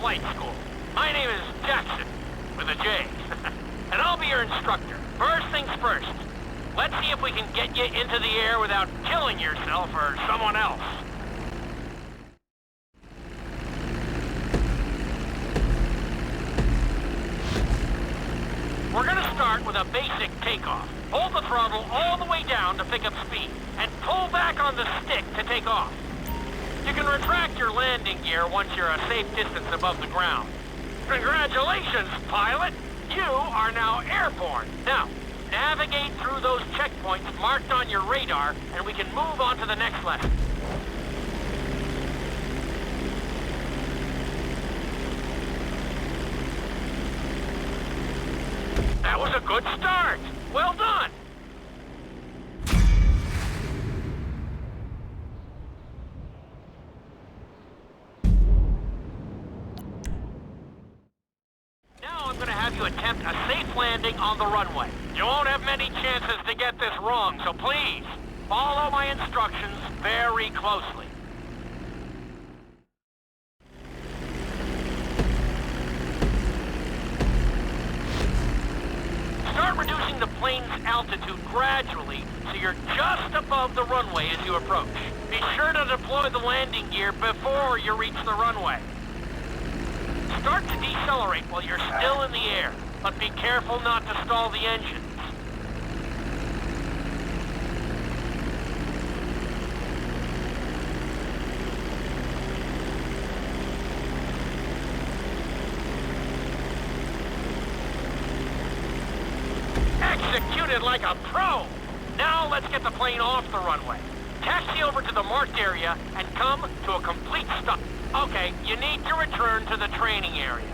flight school. My name is Jackson, with a J. And I'll be your instructor. First things first. Let's see if we can get you into the air without killing yourself or someone else. We're gonna start with a basic takeoff. Hold the throttle all the way down to pick up speed, and pull back on the stick to take off. You can retract your landing gear once you're a safe distance above the ground. Congratulations, pilot! You are now airborne. Now, navigate through those checkpoints marked on your radar, and we can move on to the next lesson. That was a good start. Well done. Now I'm going to have you attempt a safe landing on the runway. You won't have many chances to get this wrong, so please, follow my instructions very closely. Start reducing the plane's altitude gradually so you're just above the runway as you approach. Be sure to deploy the landing gear before you reach the runway. Start to decelerate while you're still in the air, but be careful not to stall the engines. Executed like a pro! Now let's get the plane off the runway. Taxi over to the marked area and come to a complete stop. Okay, you need to return to the training area.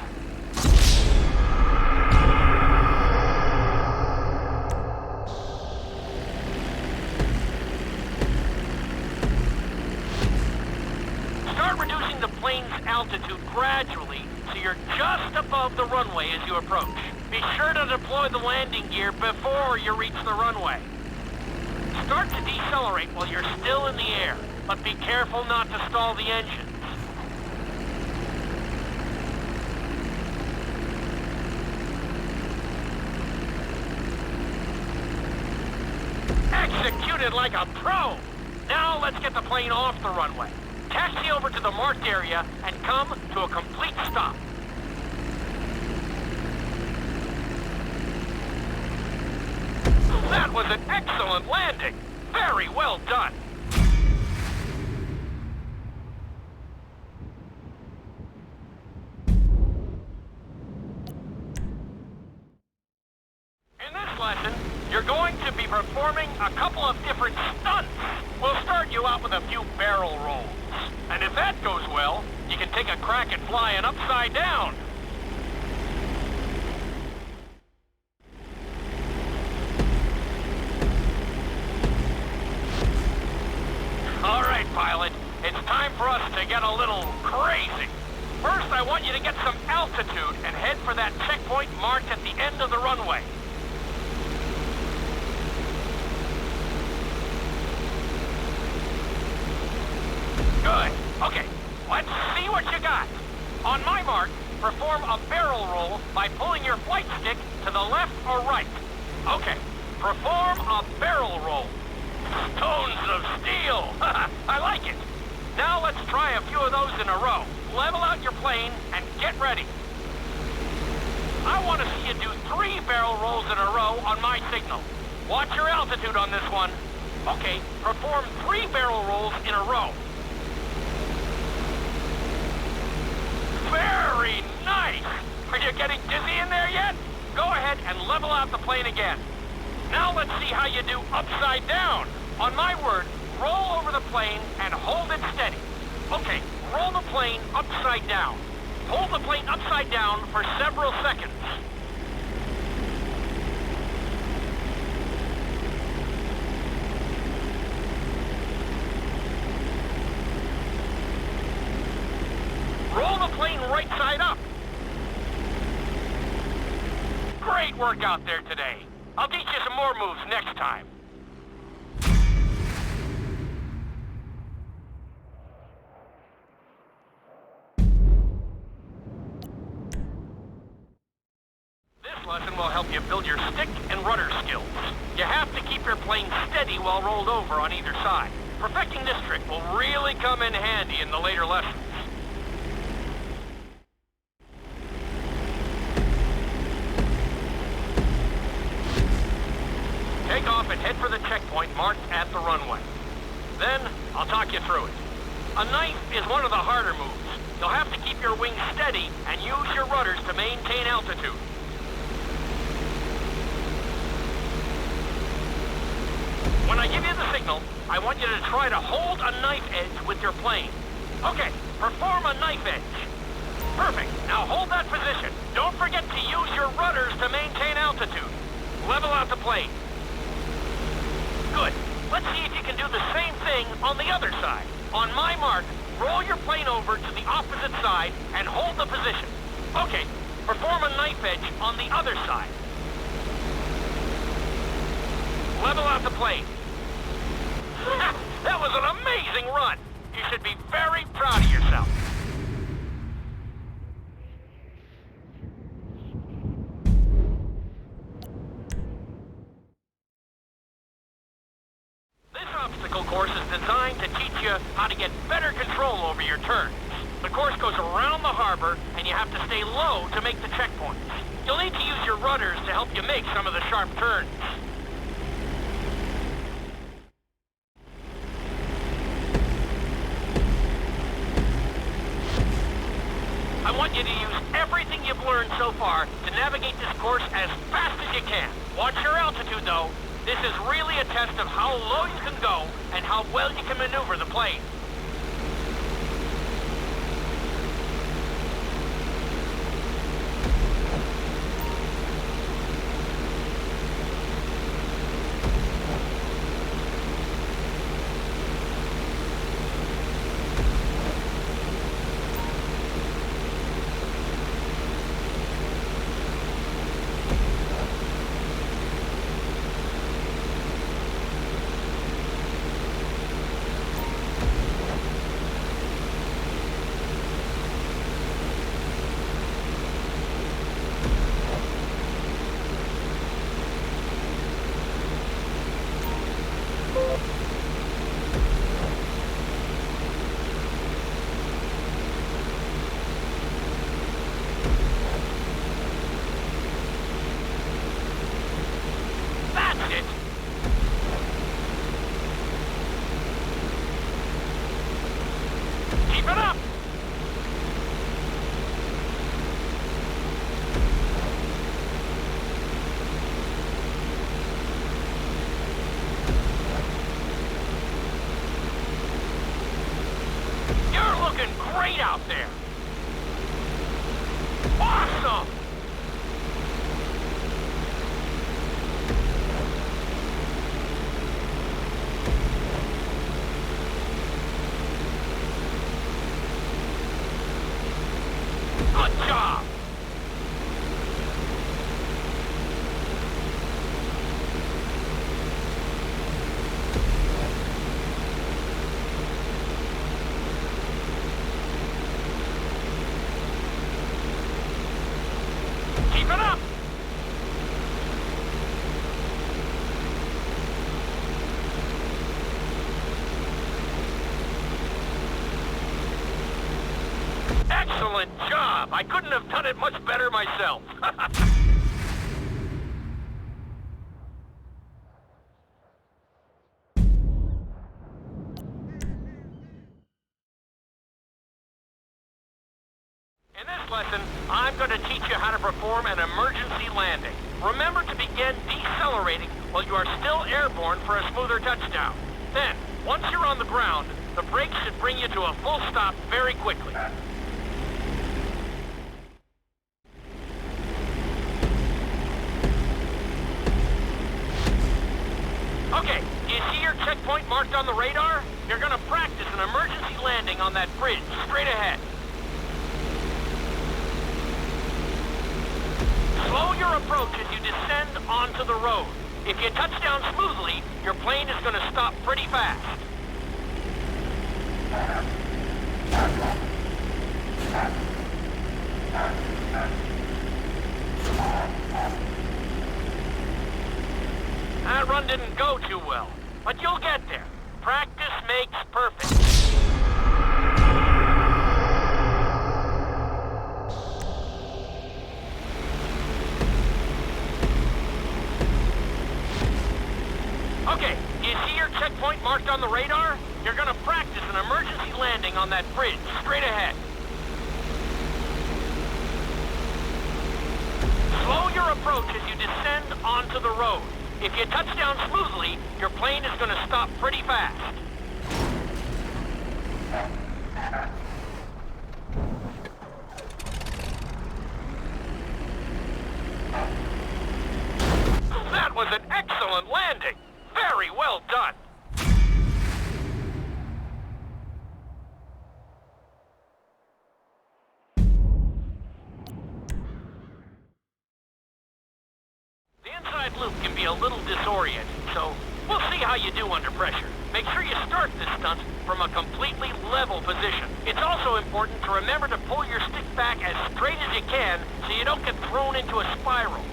Start reducing the plane's altitude gradually so you're just above the runway as you approach. Be sure to deploy the landing gear before you reach the runway. Start to decelerate while you're still in the air, but be careful not to stall the engines. Executed like a pro! Now let's get the plane off the runway. Taxi over to the marked area and come to a complete stop. That was an excellent landing! Very well done! In this lesson, you're going to be performing a couple of different stunts. We'll start you out with a few barrel rolls. And if that goes well, you can take a crack at flying upside down. All right, pilot. It's time for us to get a little crazy. First, I want you to get some altitude and head for that checkpoint marked at the end of the runway. Good. Okay, let's see what you got. On my mark, perform a barrel roll by pulling your flight stick to the left or right. Okay, perform a barrel roll. Stones of steel! I like it! Now let's try a few of those in a row. Level out your plane and get ready. I want to see you do 3 barrel rolls in a row on my signal. Watch your altitude on this one. Okay, perform 3 barrel rolls in a row. Very nice! Are you getting dizzy in there yet? Go ahead and level out the plane again. Now let's see how you do upside down. On my word, roll over the plane and hold it steady. Okay, roll the plane upside down. Hold the plane upside down for several seconds. Roll the plane right side up. Great work out there today. I'll teach you some more moves next time. lesson will help you build your stick and rudder skills. You have to keep your plane steady while rolled over on either side. Perfecting this trick will really come in handy in the later lessons. Take off and head for the checkpoint marked at the runway. Then, I'll talk you through it. A knife is one of the harder moves. You'll have to keep your wings steady and use your rudders to maintain altitude. When I give you the signal, I want you to try to hold a knife edge with your plane. Okay, perform a knife edge. Perfect. Now hold that position. Don't forget to use your rudders to maintain altitude. Level out the plane. Good. Let's see if you can do the same thing on the other side. On my mark, roll your plane over to the opposite side and hold the position. Okay, perform a knife edge on the other side. Level out the plane. That was an amazing run. You should be very proud of yourself. This obstacle course is designed to teach you how to get better control over your turns. The course goes around the harbor, and you have to stay low to make the checkpoints. You'll need to use your rudders to help you make some of the sharp turns. I want you to use everything you've learned so far to navigate this course as fast as you can. Watch your altitude, though. This is really a test of how low you can go and how well you can maneuver the plane. Great out there. Awesome. Good job. Keep it up! Excellent job! I couldn't have done it much better myself. In this lesson, I'm going to teach you how to perform an emergency landing. Remember to begin decelerating while you are still airborne for a smoother touchdown. Then, once you're on the ground, the brakes should bring you to a full stop very quickly. Okay, do you see your checkpoint marked on the radar? You're going to practice an emergency landing on that bridge straight ahead. Slow your approach as you descend onto the road. If you touch down smoothly, your plane is going to stop pretty fast. go too well, but you'll get there. Practice makes perfect. Okay, do you see your checkpoint marked on the radar? You're gonna practice an emergency landing on that bridge, straight ahead. Slow your approach as you descend onto the road. If you touch down smoothly, your plane is gonna stop pretty fast. That was an excellent landing. Very well done. The inside loop can be a little disorienting, so we'll see how you do under pressure. Make sure you start this stunt from a completely level position. It's also important to remember to pull your stick back as straight as you can so you don't get thrown into a spiral.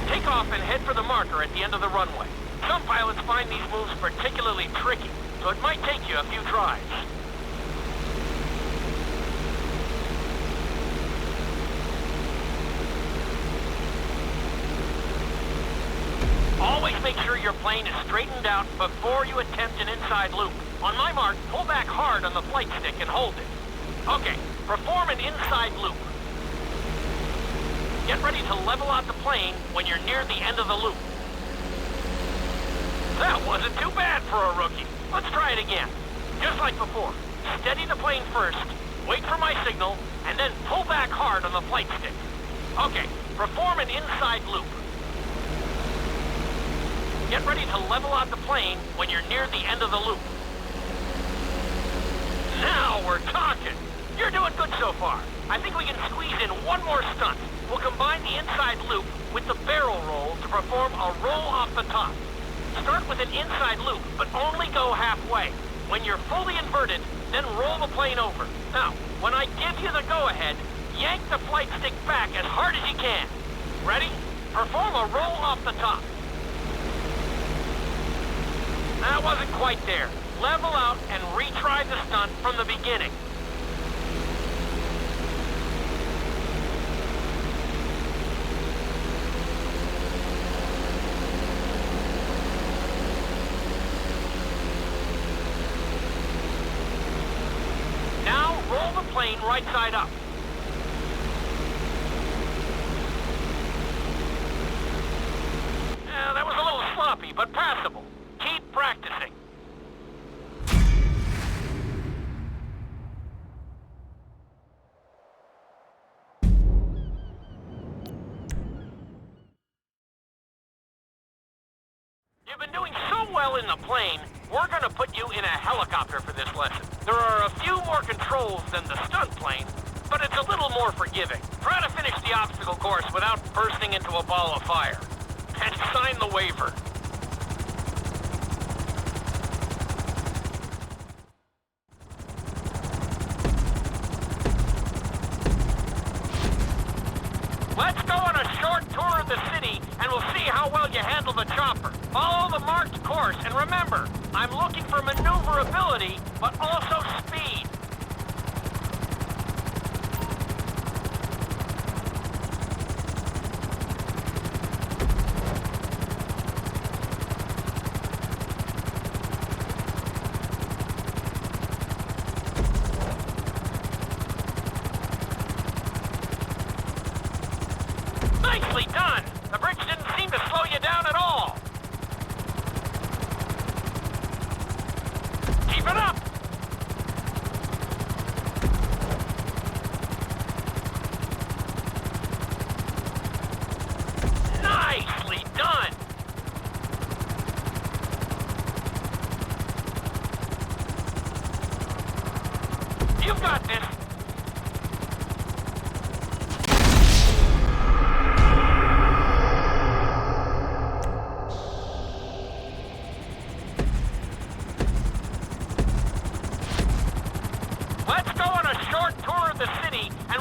Take off and head for the marker at the end of the runway. Some pilots find these moves particularly tricky, so it might take you a few tries. Always make sure your plane is straightened out before you attempt an inside loop. On my mark, pull back hard on the flight stick and hold it. Okay, perform an inside loop. Get ready to level out the plane when you're near the end of the loop. That wasn't too bad for a rookie. Let's try it again. Just like before, steady the plane first, wait for my signal, and then pull back hard on the flight stick. Okay, perform an inside loop. Get ready to level out the plane when you're near the end of the loop. Now we're talking. You're doing good so far. I think we can squeeze in one more stunt. We'll combine the inside loop with the barrel roll to perform a roll off the top. Start with an inside loop, but only go halfway. When you're fully inverted, then roll the plane over. Now, when I give you the go-ahead, yank the flight stick back as hard as you can. Ready? Perform a roll off the top. That wasn't quite there. Level out and retry the stunt from the beginning. Now roll the plane right side up. That was a little sloppy, but passable. Keep practicing. You've been doing so well in the plane, we're going to put you in a helicopter for this lesson. There are a few more controls than the stunt plane, but it's a little more forgiving. Try to finish the obstacle course without bursting into a ball of fire. And sign the waiver. Let's go on a short tour of the city, and we'll see how well you handle the chopper. Follow the marked course, and remember, I'm looking for maneuverability, but also speed. Nicely done! The bridge didn't seem to slow you down at all. Keep it up! Nicely done! You've got this. Let's go on a short tour of the city, and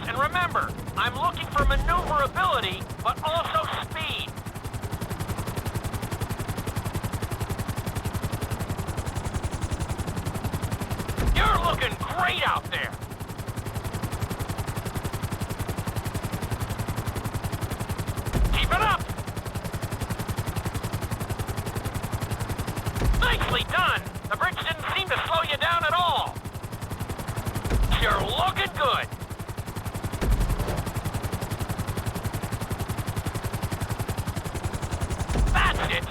And remember, I'm looking for maneuverability, but also speed. You're looking great out there. Keep it up. Nicely done. The bridge didn't seem to slow you down at all. You're looking good. That's it.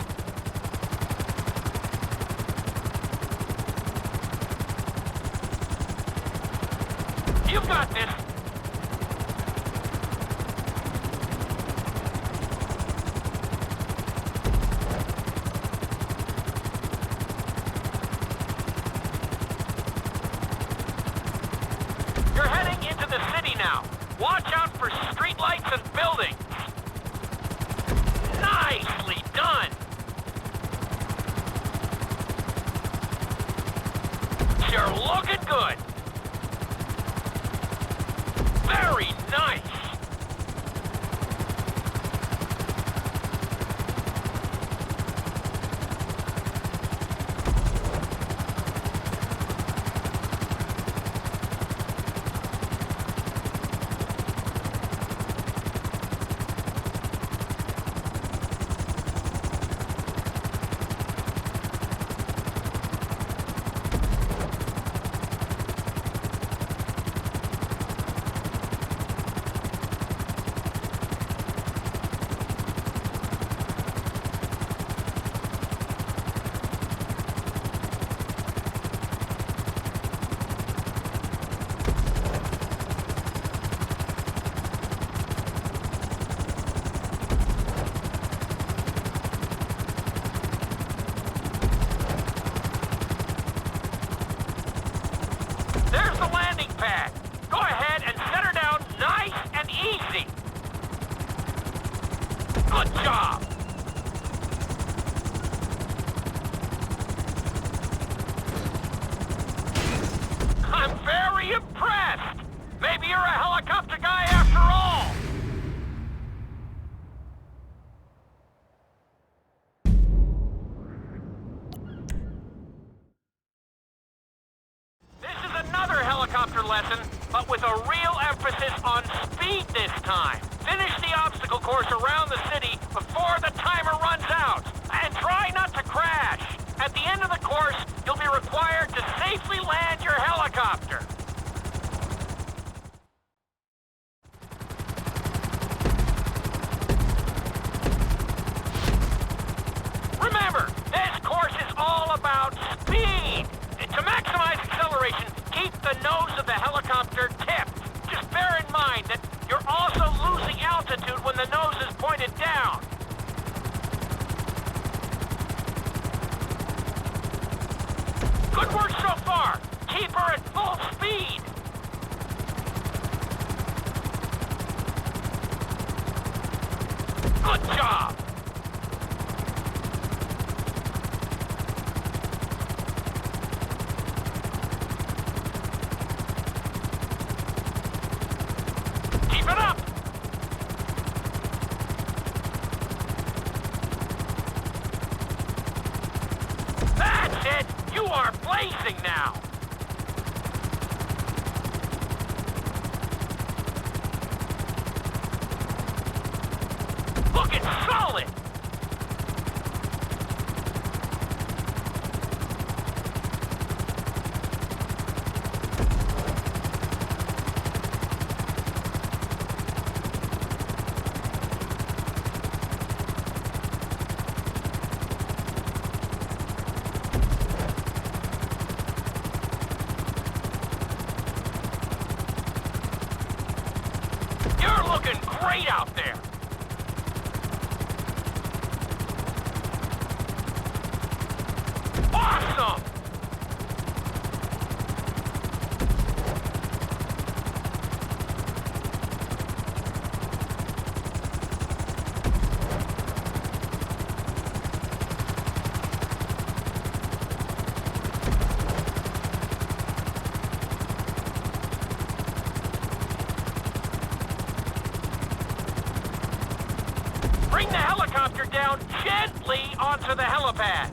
You've got this. You're heading into the city now. Watch out for streetlights and buildings. Nicely done. You're looking good. Very nice. There's the landing pad. Go ahead and set her down nice and easy. Good job. I'm very impressed. Maybe you're a helicopter guy after all. Another helicopter lesson, but with a real emphasis on speed this time. Finish the obstacle course around the city before the timer runs out. And try not to crash. At the end of the course, you'll be required to safely land your helicopter. Remember, this course is all about speed. To maximize acceleration, keep the nose of the helicopter tipped. Just bear in mind that you're also losing altitude when the nose is pointed down. Good work so far. Keep her at full speed. Good job. Keep it up! That's it! You are blazing now! Looking solid! You're looking great out there! Awesome! Bring the helicopter down gently onto the helipad.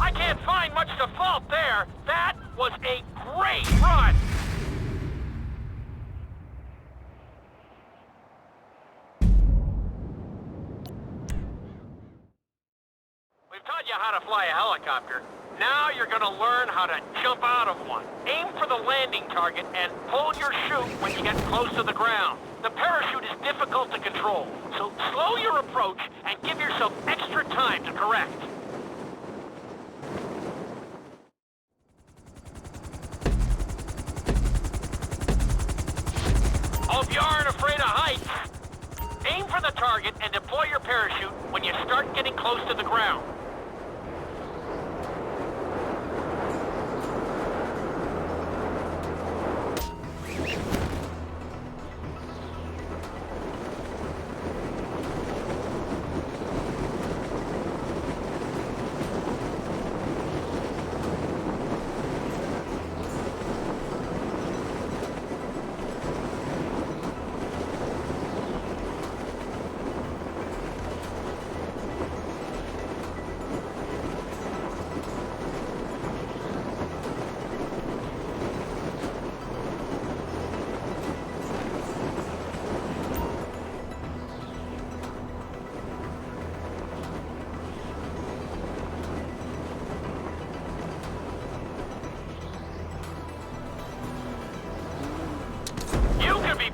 I can't find much to fault there. That was a great run. We've taught you how to fly a helicopter. Now you're gonna learn how to jump out of one. Aim for the landing target and pull your chute when you get close to the ground. The parachute is difficult to control, so slow your approach and give yourself extra time to correct. Hope you aren't afraid of heights. Aim for the target and deploy your parachute when you start getting close to the ground.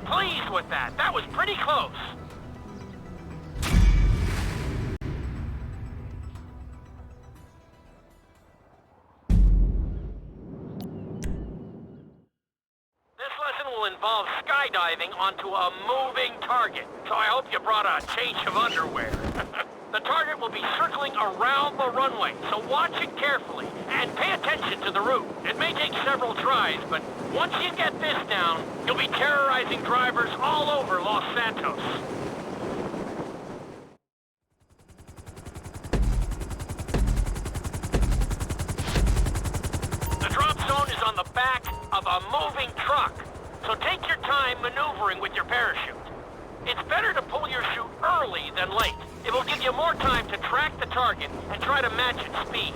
Pleased with that. That was pretty close. This lesson will involve skydiving onto a moving target, so I hope you brought a change of underwear. The target will be circling around the runway, so watch it carefully and pay attention to the route. It may take several tries, but once you get this down, you'll be terrorizing drivers all over Los Santos. The drop zone is on the back of a moving truck, so take your time maneuvering with your parachute. It's better to pull your chute early than late. It will give you more time to track the target and try to match its speed.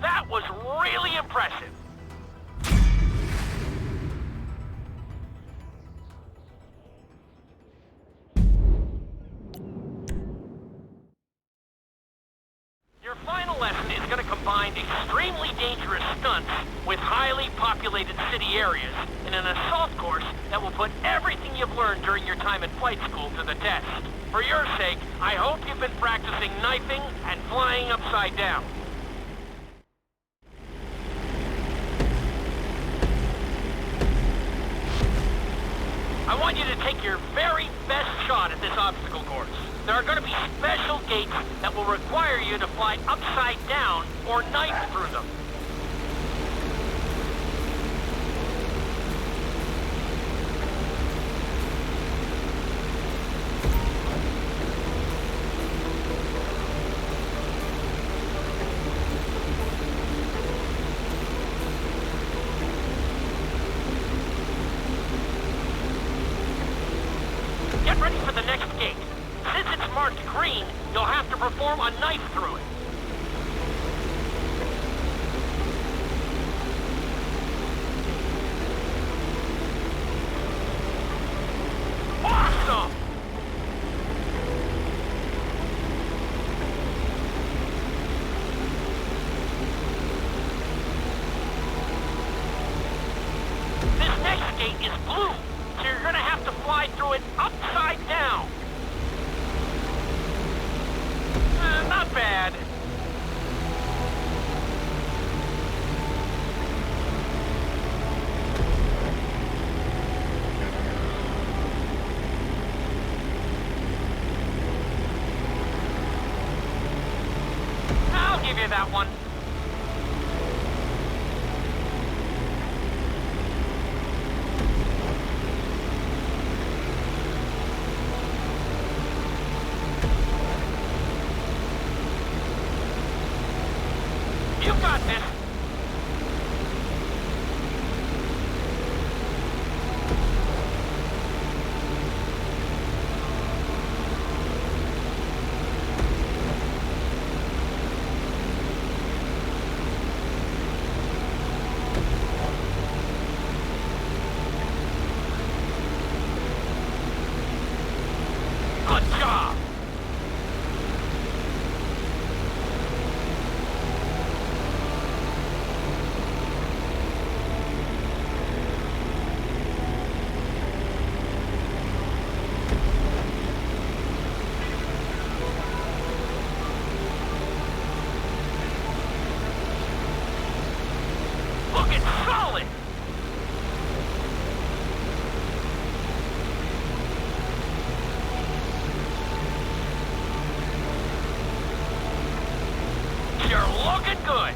That was really impressive. Your final lesson is going to combine extremely dangerous stunts months with highly populated city areas in an assault course that will put everything you've learned during your time at flight school to the test. For your sake, I hope you've been practicing knifing and flying upside down. I want you to take your very best shot at this obstacle course. There are going to be special gates that will require you to fly upside down or knife through them. Get ready for the next gate. Since it's marked green, you'll have to perform a knife through it. Awesome! This next gate is blue, so you're gonna have to fly through it upside down. Not bad. I'll give you that one. You got this. Good job. Looking solid. You're looking good.